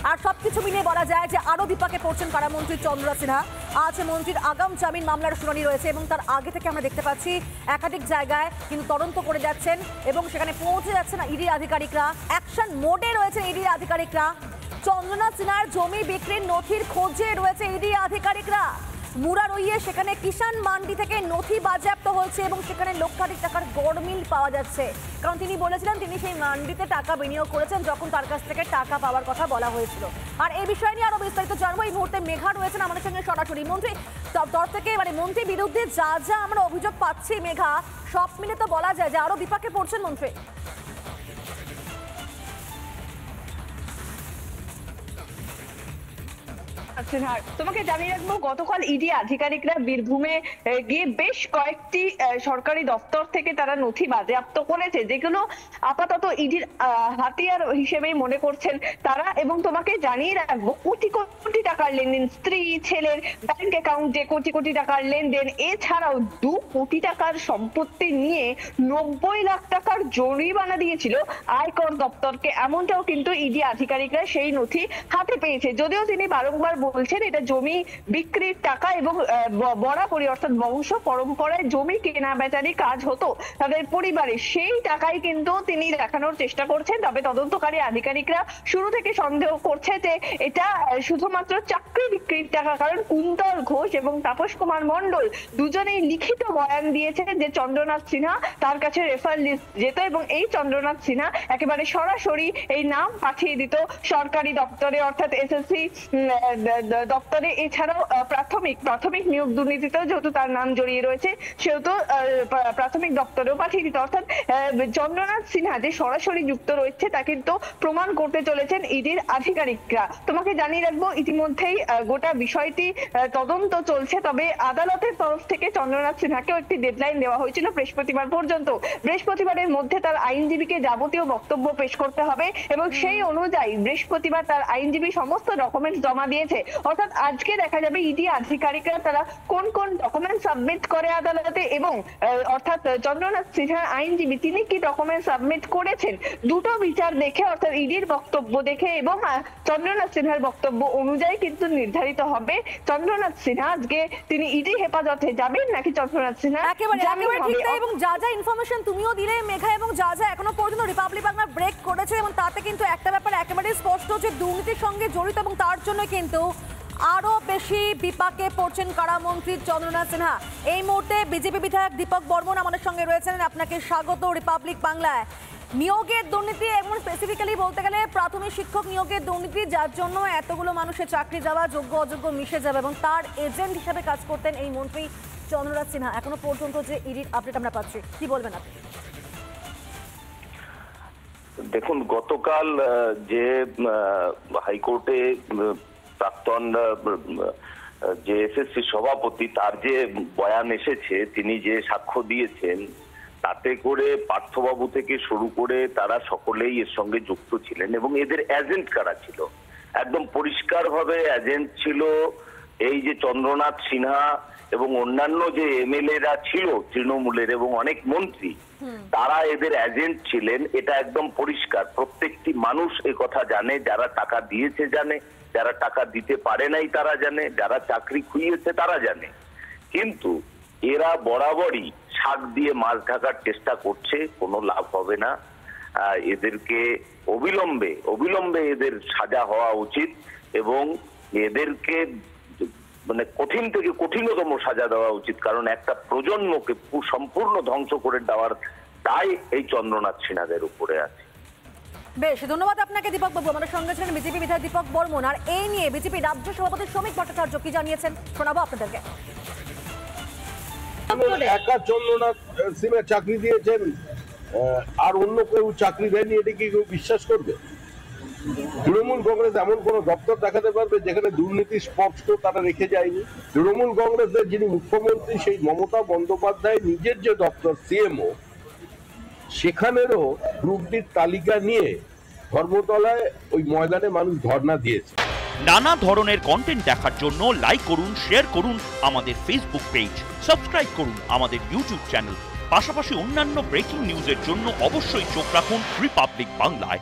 আর সবকিছু মিলিয়ে বলা যায় যে আরও বিপাকে পড়ছেন কারামন্ত্রী চন্দ্রনাথ সিনহা। আজ মন্ত্রীর আগাম জামিন মামলার শুনানি রয়েছে এবং তার আগে থেকে আমরা দেখতে পাচ্ছি একাধিক জায়গায় কিন্তু তদন্ত করে যাচ্ছেন এবং সেখানে পৌঁছে যাচ্ছেন ইডি আধিকারিকরা। অ্যাকশন মোডে রয়েছে ইডি আধিকারিকরা। চন্দ্রনাথ সিনহার জমি বিক্রির নথির খোঁজে রয়েছে ইডি আধিকারিকরা। মুরারইয়ে সেখানে কিষাণ মান্ডি থেকে নথি বাজেয়াপ্ত হয়েছে এবং সেখানে লক্ষাধিক টাকার গড়মিল পাওয়া যাচ্ছে, কারণ তিনি বলেছিলেন তিনি সেই মান্ডিতে টাকা বিনিয়োগ করেছেন যখন তার কাছ থেকে টাকা পাওয়ার কথা বলা হয়েছিল। আর এই বিষয় নিয়ে আরো বিস্তারিত জানবো। এই মুহূর্তে মেঘা রয়েছেন আমাদের সঙ্গে সরাসরি। মন্ত্রী তরফ থেকে মন্ত্রীর বিরুদ্ধে যা যা আমরা অভিযোগ পাচ্ছি মেঘা, সব মিলে তো বলা যায় যে আরো বিপাকে পড়ছেন মন্ত্রী। তোমাকে জানিয়ে রাখবো, গতকাল ইডি আধিকারিকরা বীরভূমে গিয়ে বেশ কয়েকটি সরকারি দপ্তর থেকে তারা নথি বাজেয়াপ্ত করেছে, যেগুলো আপাতত ইডির হাতিয়ার হিসেবেই মনে করছেন তারা। এবং তোমাকে জানিয়ে রাখবো, কোটি কোটি টাকার লেনদেন, স্ত্রী ছেলের ব্যাংক অ্যাকাউন্টে কোটি কোটি টাকার লেনদেন, এছাড়াও 2 কোটি টাকার সম্পত্তি নিয়ে 90 লাখ টাকার জরিমানা দিয়েছিল আয়কর দপ্তরকে। এমনটাও কিন্তু ইডি আধিকারিকরা সেই নথি হাতে পেয়েছে। যদিও তিনি বারংবার বলছেন এটা জমি বিক্রির টাকা এবং বরাবরই অর্থাৎ বংশ পরম্পরায় জমি কেনা বেচারি কাজ হতো তাদের পরিবারে, সেই টাকাই কিন্তু তিনি দেখানোর চেষ্টা করছেন। তবে তদন্তকারী আধিকারিকরা শুরু থেকে সন্দেহ করছে যে এটা শুধুমাত্র চাকরি বিক্রির টাকা, কারণ কুন্তল ঘোষ এবং তাপস কুমার মণ্ডল দুজনেই লিখিত বয়ান দিয়েছে যে চন্দ্রনাথ সিনহা তার কাছে রেফার লিস্ট যেত এবং এই চন্দ্রনাথ সিনহা একেবারে সরাসরি এই নাম পাঠিয়ে দিত সরকারি দপ্তরে, অর্থাৎ এসএসসি দপ্তরে। এছাড়াও প্রাথমিক নিয়োগ দুর্নীতিতেও যেহেতু তার নাম জড়িয়ে রয়েছে সেহেতু প্রাথমিক দপ্তরেও পাঠিয়ে দিত। অর্থাৎ চন্দ্রনাথ সিনহা যে সরাসরি যুক্ত রয়েছে তা কিন্তু প্রমাণ করতে চলেছেন ইডির আধিকারিকরা। তোমাকে জানিয়ে রাখবো, ইতিমধ্যেই গোটা বিষয়টি তদন্ত চলছে। তবে আদালতের তরফ থেকে চন্দ্রনাথ সিনহাকেও একটি ডেডলাইন দেওয়া হয়েছিল বৃহস্পতিবার পর্যন্ত। বৃহস্পতিবারের মধ্যে তার আইনজীবীকে যাবতীয় বক্তব্য পেশ করতে হবে এবং সেই অনুযায়ী বৃহস্পতিবার তার আইনজীবী সমস্ত ডকুমেন্টস জমা দিয়েছে। অর্থাৎ আজকে দেখা যাবে ইডি আধিকারিকরা তারা কোন কোন ডকুমেন্ট সাবমিট করে আদালতে এবং অর্থাৎ চন্দ্রনাথ সিনহার আইনজীবী তিনি কি ডকুমেন্ট সাবমিট করেছেন, দুটো বিচার দেখে অর্থাৎ ইডির বক্তব্য দেখে এবং চন্দ্রনাথ সিনহার বক্তব্য অনুযায়ী কিন্তু নির্ধারিত হবে চন্দ্রনাথ সিনহা আজকে তিনি ইডি হেফাজতে যাবেন নাকি চন্দ্রনাথ সিনহা একেবারে ঠিক। এবং যা যা ইনফরমেশন তুমিও দিলে মেঘা, এবং যা যা এখনো পর্যন্ত রিপাবলিক বাংলা ব্রেক করেছে এবং তাতে কিন্তু একটা ব্যাপার একেবারে স্পষ্ট যে দুর্নীতির সঙ্গে জড়িত এবং তার জন্য কিন্তু আরো বেশি বিপাকে পড়ছেন কারামন্ত্রী চন্দ্রনাথ সিনহা। এই মুহূর্তে বিজেপি বিধায়ক দীপক বর্মন আমাদের সঙ্গে রয়েছেন। আপনাকে স্বাগত রিপাবলিক বাংলায়। নিয়োগের দুর্নীতি এবং স্পেসিফিক্যালি বলতে গেলে প্রাথমিক শিক্ষক নিয়োগের দুর্নীতি, যার জন্য এতগুলো মানুষের চাকরি যাওয়া, যোগ্য অযোগ্য মিশে যাবে এবং তার এজেন্ট হিসেবে কাজ করতেন এই মন্ত্রী চন্দ্রনাথ সিনহা। এখনো পর্যন্ত যে ইডির আপডেট আমরা পাচ্ছি, কি বলবেন আপনি? দেখুন, গতকাল যে হাইকোর্টে প্রাক্তন যে এসএসসি সভাপতি তার যে বয়ান এসেছে, তিনি যে সাক্ষ্য দিয়েছেন, তাতে করে পার্থবাবু থেকে শুরু করে তারা সকলেই এর সঙ্গে যুক্ত ছিলেন এবং এদের এজেন্ট কারা ছিল একদম পরিষ্কারভাবে এজেন্ট ছিল এই যে চন্দ্রনাথ সিনহা এবং অন্যান্য যে এমএলএরা ছিল তৃণমূলের এবং অনেক মন্ত্রী, তারা এদের এজেন্ট ছিলেন। এটা একদম পরিষ্কার, প্রত্যেকটি মানুষ এ কথা জানে, যারা টাকা দিয়েছে জানে, যারা টাকা দিতে পারে নাই তারা জানে, যারা চাকরি খুইয়েছে তারা জানে। কিন্তু এরা বরাবরই শাক দিয়ে মাছ ঢাকার চেষ্টা করছে, কোনো লাভ হবে না। এদেরকে অবিলম্বে এদের সাজা হওয়া উচিত এবং এদেরকে মানে কঠিন থেকে কঠিনতম সাজা দেওয়া উচিত, কারণ একটা প্রজন্মকে সম্পূর্ণ ধ্বংস করে দেওয়ার দায় এই চন্দ্রনাথ সিনহাদের উপরে আছে। বেশ, ধন্যবাদ আপনাকে দীপক বাবু। আমাদের সঙ্গে ছিলেন বিজেপি বিধায়ক দীপক বর্মন। আর এই নিয়ে বিজেপি রাজ্য সভাপতি শ্রমিক ভট্টাচার্য কি জানিয়েছেন শোনাবো আপনাদেরকে। একা চন্দ্রনাথ সিনহা চাকরি দিয়েছেন আর অন্য কেউ চাকরি দেয়নি, এটা কি কেউ বিশ্বাস করবে? তৃণমূল কংগ্রেস এমন কোন দপ্তর দেখাতে পারবে যেখানে দুর্নীতি স্পষ্ট তারা রেখে যায়নি? তৃণমূল কংগ্রেসের যিনি মুখ্যমন্ত্রী সেই মমতা বন্দ্যোপাধ্যায় নিজের যে দপ্তর সিএমও, সেখানেরও দুর্নীতির তালিকা নিয়ে ধর্মতলায় ওই ময়দানে মানুষ ধর্ণা দিয়েছে। নানা ধরনের কন্টেন্ট দেখার জন্য লাইক করুন, শেয়ার করুন আমাদের ফেসবুক পেজ, সাবস্ক্রাইব করুন আমাদের ইউটিউব চ্যানেল। পাশাপাশি অন্যান্য ব্রেকিং নিউজের জন্য অবশ্যই চোখ রাখুন রিপাবলিক বাংলায়।